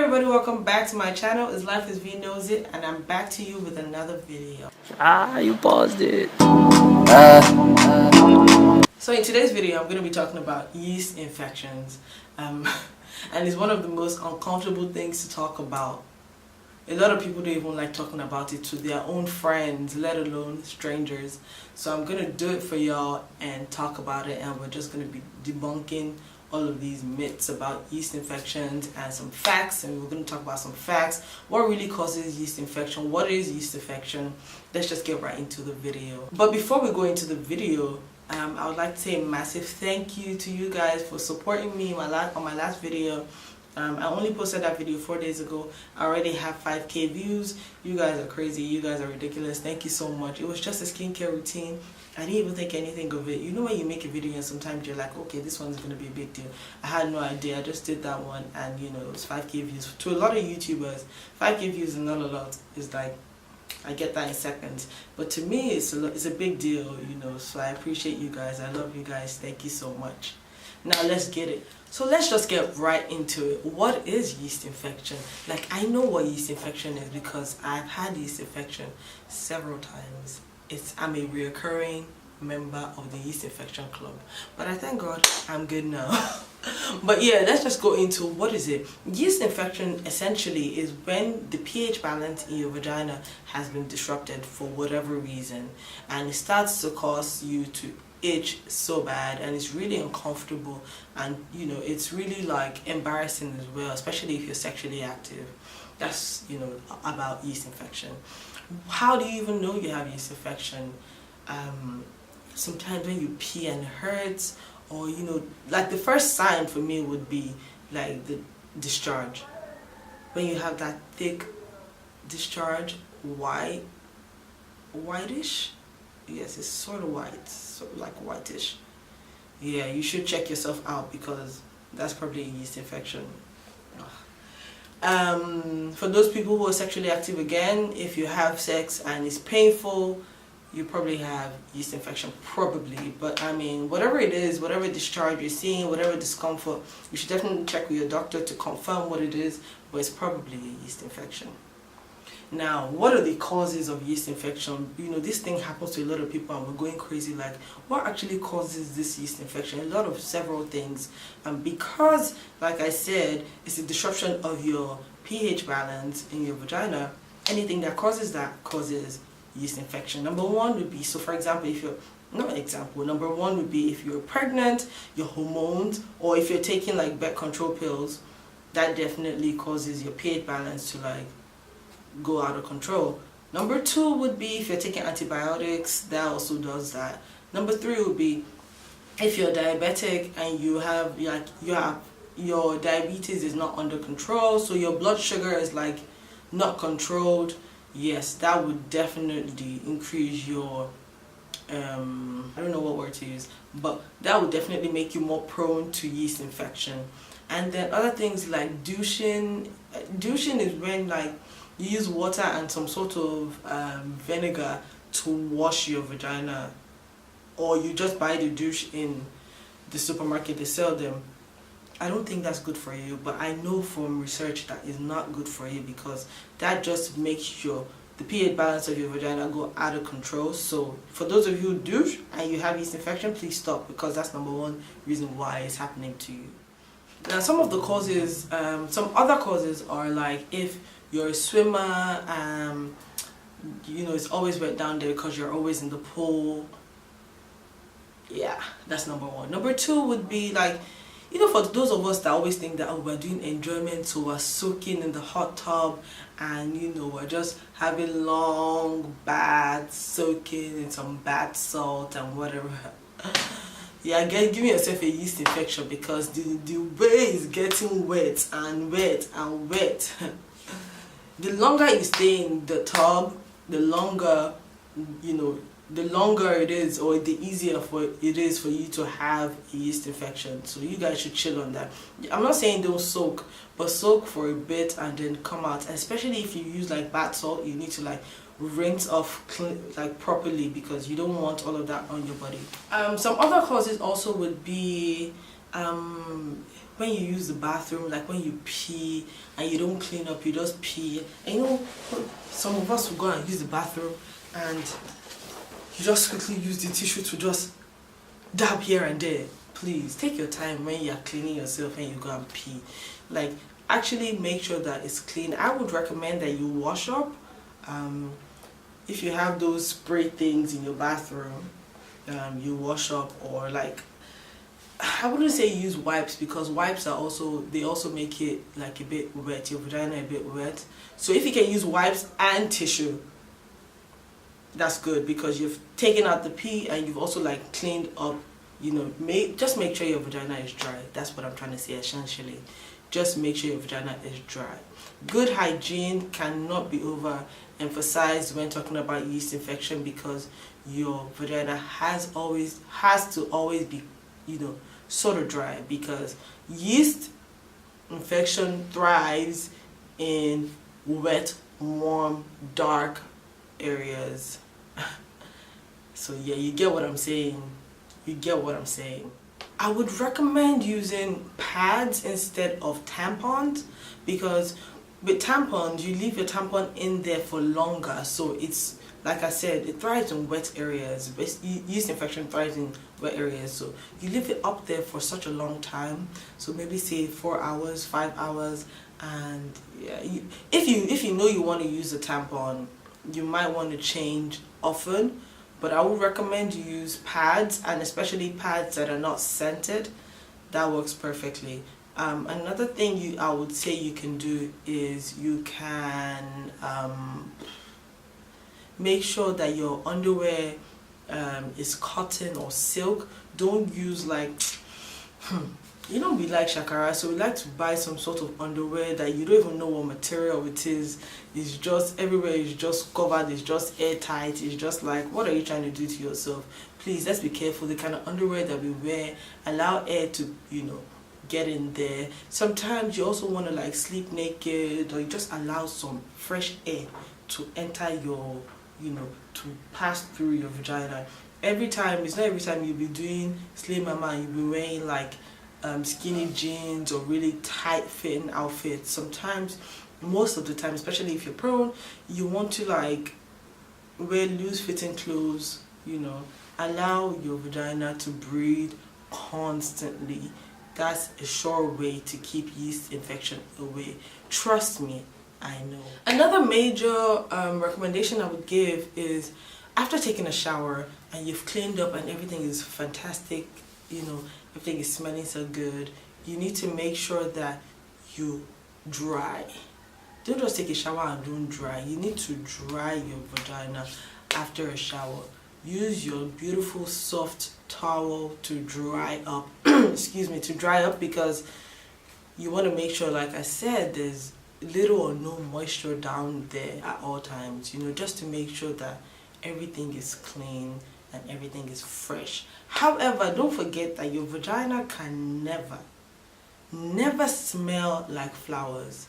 everybody, welcome back to my channel. It's Lifeasvknowsit and I'm back to you with another video. You paused it. So in today's video I'm going to be talking about yeast infections, and it's one of the most uncomfortable things to talk about. A lot of people don't even like talking about it to their own friends, let alone strangers. So I'm going to do it for y'all and talk about it, and we're just going to be debunking all of these myths about yeast infections and some facts, and we're going to talk about some facts. What really causes yeast infection? What is yeast infection? Let's just get right into the video. But before we go into the video, I would like to say a massive thank you to you guys for supporting me on my last video. I only posted that video 4 days ago. I already have 5k views. You guys are crazy. You guys are ridiculous. Thank you so much. It was just a skincare routine. I didn't even think anything of it. You know when you make a video and sometimes you're like, okay, this one's going to be a big deal. I had no idea. I just did that one and you know, it was 5k views. To a lot of YouTubers, 5k views is not a lot. It's like, I get that in seconds. But to me, it's a big deal, you know. So I appreciate you guys. I love you guys. Thank you so much. Now let's get it. So let's just get right into it. What is yeast infection? Like, I know what yeast infection is because I've had yeast infection several times. I'm a reoccurring member of the yeast infection club. But I thank God I'm good now. But yeah, let's just go into what is it. Yeast infection essentially is when the pH balance in your vagina has been disrupted for whatever reason, and it starts to cause you to itch so bad, and it's really uncomfortable, and you know, it's really like embarrassing as well, especially if you're sexually active. That's, you know, about yeast infection. How do you even know you have yeast infection? Sometimes when you pee and it hurts, or you know, like the first sign for me would be like the discharge. When you have that thick discharge, whitish. Yes, it's sort of white, sort of like whitish. Yeah, you should check yourself out because that's probably a yeast infection. For those people who are sexually active, again, if you have sex and it's painful, you probably have yeast infection, probably. But I mean, whatever it is, whatever discharge you're seeing, whatever discomfort, you should definitely check with your doctor to confirm what it is, but it's probably a yeast infection. Now, what are the causes of yeast infection? You know, this thing happens to a lot of people and we're going crazy like, what actually causes this yeast infection? A lot of several things. And because, like I said, it's a disruption of your pH balance in your vagina, anything that causes that causes yeast infection. Number one would be, so for example, number one would be if you're pregnant, your hormones, or if you're taking like birth control pills, that definitely causes your pH balance to like go out of control. Number two would be if you're taking antibiotics, that also does that. Number three would be if you're diabetic and you have your diabetes is not under control, so your blood sugar is like not controlled. Yes, that would definitely increase your I don't know what word to use, but that would definitely make you more prone to yeast infection. And then other things like douching. Douching is when like you use water and some sort of vinegar to wash your vagina, or you just buy the douche in the supermarket, they sell them. I don't think that's good for you, but I know from research that is not good for you because that just makes the pH balance of your vagina go out of control. So for those of you who douche and you have yeast infection, please stop, because that's number one reason why it's happening to you. Now, some of the causes, some other causes are like if you're a swimmer, you know, it's always wet down there because you're always in the pool. Yeah, that's number one. Number two would be like, you know, for those of us that always think that, oh, we're doing enjoyment, so we're soaking in the hot tub and, you know, we're just having long baths, soaking in some bath salt and whatever. Yeah, give yourself a yeast infection because the way is getting wet and wet and wet. The longer you stay in the tub, the longer, you know, the longer it is, or the easier it is for you to have a yeast infection. So you guys should chill on that. I'm not saying don't soak, but soak for a bit and then come out. And especially if you use like bath salt, you need to like rinse off like properly because you don't want all of that on your body. Some other causes also would be when you use the bathroom, like when you pee and you don't clean up, you just pee. And you know, some of us will go and use the bathroom and you just quickly use the tissue to just dab here and there. Please take your time when you're cleaning yourself and you go and pee. Like, actually make sure that it's clean. I would recommend that you wash up. If you have those spray things in your bathroom, you wash up, or like, I wouldn't say use wipes, because wipes are also, they also make it like a bit wet, your vagina a bit wet. So if you can use wipes and tissue, that's good, because you've taken out the pee and you've also like cleaned up, you know, just make sure your vagina is dry. That's what I'm trying to say essentially. Just make sure your vagina is dry. Good hygiene cannot be overemphasized when talking about yeast infection, because your vagina has to always be, you know, sort of dry, because yeast infection thrives in wet, warm, dark areas. So yeah, you get what I'm saying. You get what I'm saying. I would recommend using pads instead of tampons, because with tampons you leave your tampon in there for longer, so it's, like I said, it thrives in wet areas. Yeast infection thrives in wet areas, so you leave it up there for such a long time. So maybe say 4 hours, 5 hours, and yeah, if you know you want to use a tampon, you might want to change often. But I would recommend you use pads, and especially pads that are not scented. That works perfectly. Another thing I would say you can do is you can make sure that your underwear is cotton or silk. Don't use like, you know, we like shakara, so we like to buy some sort of underwear that you don't even know what material it is. It's just everywhere, it's just covered, it's just airtight. It's just like, what are you trying to do to yourself? Please, let's be careful. The kind of underwear that we wear, allow air to, you know, get in there. Sometimes you also want to like sleep naked, or you just allow some fresh air to enter your, you know, to pass through your vagina. Every time, it's not every time you'll be doing Slim Mama and you'll be wearing like skinny jeans or really tight fitting outfits. Sometimes, most of the time, especially if you're prone, you want to like wear loose fitting clothes, you know, allow your vagina to breathe constantly. That's a sure way to keep yeast infection away. Trust me, I know. Another major recommendation I would give is, after taking a shower and you've cleaned up and everything is fantastic, you know, everything is smelling so good, you need to make sure that you dry. Don't just take a shower and don't dry. You need to dry your vagina after a shower. Use your beautiful soft towel to dry up. Excuse me, to dry up, because you want to make sure, like I said, there's little or no moisture down there at all times, you know, just to make sure that everything is clean and everything is fresh. However, don't forget that your vagina can never smell like flowers,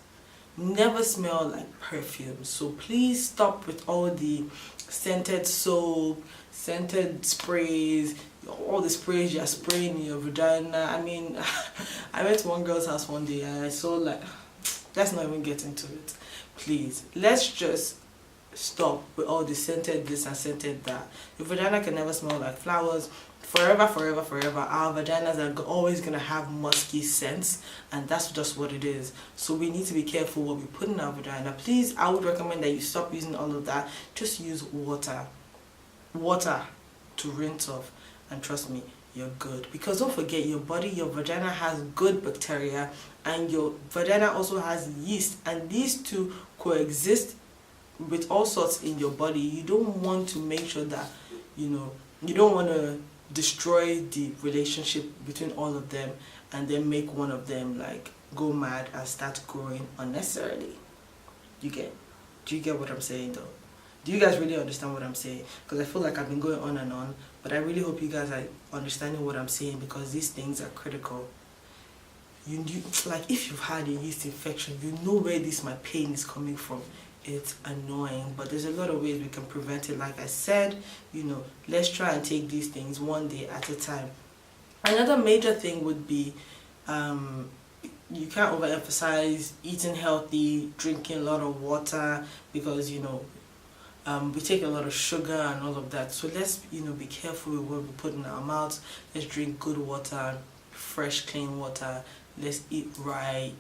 never smell like perfume. So please stop with all the scented soap, scented sprays, all the sprays you're spraying in your vagina. I mean, I went to one girl's house one day and I saw, like, let's not even get into it. Please, let's just stop with all the scented this and scented that. Your vagina can never smell like flowers. Forever, forever, forever, our vaginas are always going to have musky scents, and that's just what it is. So we need to be careful what we put in our vagina. Please, I would recommend that you stop using all of that. Just use water to rinse off, and trust me, you're good. Because don't forget, your body, your vagina has good bacteria, and your vagina also has yeast, and these two coexist with all sorts in your body. You don't want to make sure that, you know, you don't want to destroy the relationship between all of them and then make one of them like go mad and start growing unnecessarily. Do you get what I'm saying though? Do you guys really understand what I'm saying? Because I feel like I've been going on and on, but I really hope you guys are understanding what I'm saying, because these things are critical. You like, if you've had a yeast infection, you know where my pain is coming from. It's annoying, but there's a lot of ways we can prevent it. Like I said, you know, let's try and take these things one day at a time. Another major thing would be You can't overemphasize eating healthy, drinking a lot of water, because we take a lot of sugar and all of that. So let's be careful with what we put in our mouths. Let's drink good water, fresh clean water. Let's eat right.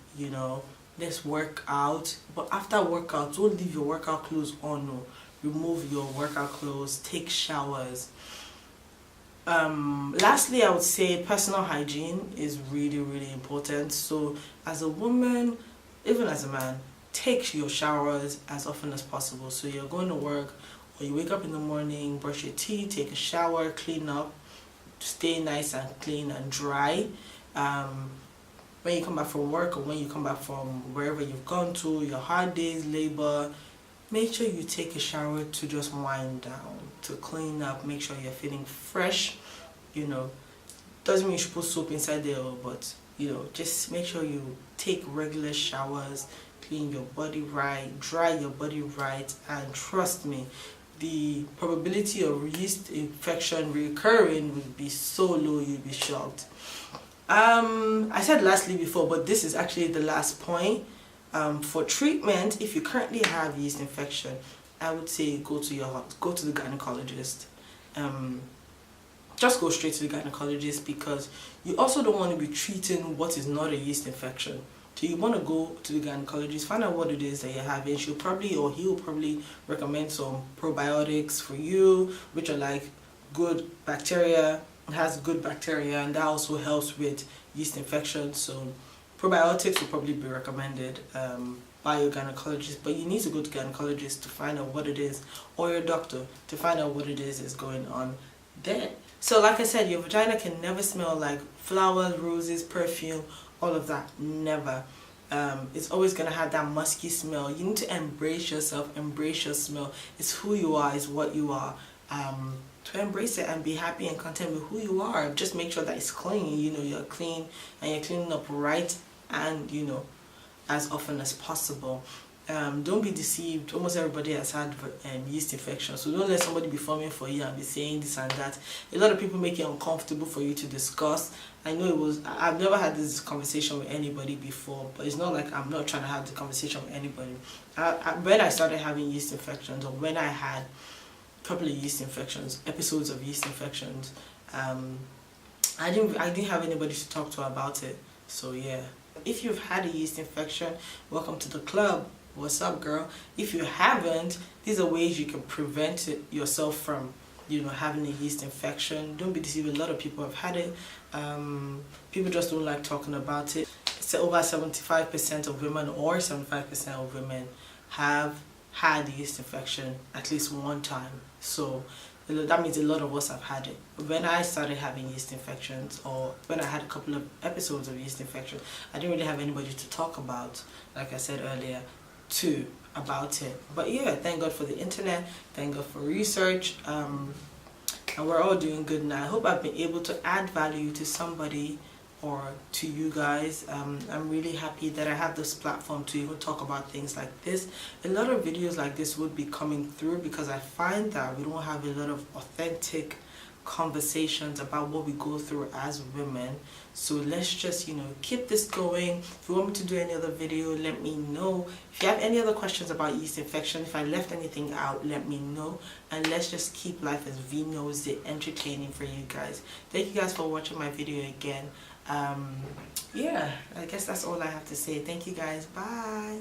Let's work out, but after workout, don't leave your workout clothes on. No, remove your workout clothes, take showers. Lastly, I would say personal hygiene is really, really important. So as a woman, even as a man, take your showers as often as possible. So you're going to work, or you wake up in the morning, brush your teeth, take a shower, clean up, stay nice and clean and dry. When you come back from work, or when you come back from wherever you've gone to, your hard days, labor, make sure you take a shower to just wind down, to clean up, make sure you're feeling fresh. Doesn't mean you should put soap inside there, but just make sure you take regular showers, clean your body right, dry your body right, and trust me, the probability of yeast infection recurring will be so low, you'll be shocked. I said lastly before, but this is actually the last point. For treatment, if you currently have yeast infection, I would say go to the gynecologist. Just go straight to the gynecologist, because you also don't want to be treating what is not a yeast infection. So you want to go to the gynecologist, find out what it is that you're having. He'll probably recommend some probiotics for you, which are like good bacteria. It has good bacteria, and that also helps with yeast infection. So probiotics will probably be recommended by your gynecologist, but you need to go to gynecologist to find out what it is, or your doctor to find out what it is going on there. So like I said, your vagina can never smell like flowers, roses, perfume, all of that. Never. It's always gonna have that musky smell. You need to embrace yourself, embrace your smell. It's who you are, it's what you are. To embrace it and be happy and content with who you are. Just make sure that it's clean. You're clean, and you're cleaning up right, and as often as possible. Don't be deceived. Almost everybody has had yeast infection, so don't let somebody be forming for you and be saying this and that. A lot of people make it uncomfortable for you to discuss. I've never had this conversation with anybody before, but it's not like I'm not trying to have the conversation with anybody. When I started having yeast infections, or when I had a couple of yeast infections, episodes of yeast infections, I didn't have anybody to talk to about it. So yeah, if you've had a yeast infection, welcome to the club. What's up, girl? If you haven't, these are ways you can prevent yourself from having a yeast infection. Don't be deceived. A lot of people have had it. People just don't like talking about it. So over 75% of women, or 75% of women, have had yeast infection at least one time. So that means a lot of us have had it. When I started having yeast infections, or when I had a couple of episodes of yeast infection, I didn't really have anybody to talk about, like I said earlier, about it. But yeah, thank God for the internet, thank God for research, and we're all doing good now. I hope I've been able to add value to somebody or to you guys. I'm really happy that I have this platform to even talk about things like this. A lot of videos like this would be coming through, because I find that we don't have a lot of authentic conversations about what we go through as women. So let's just keep this going. If you want me to do any other video, let me know. If you have any other questions about yeast infection, if I left anything out, let me know. And let's just keep Lifeasvknowsit entertaining for you guys. Thank you guys for watching my video again. Yeah, I guess that's all I have to say. Thank you guys. Bye.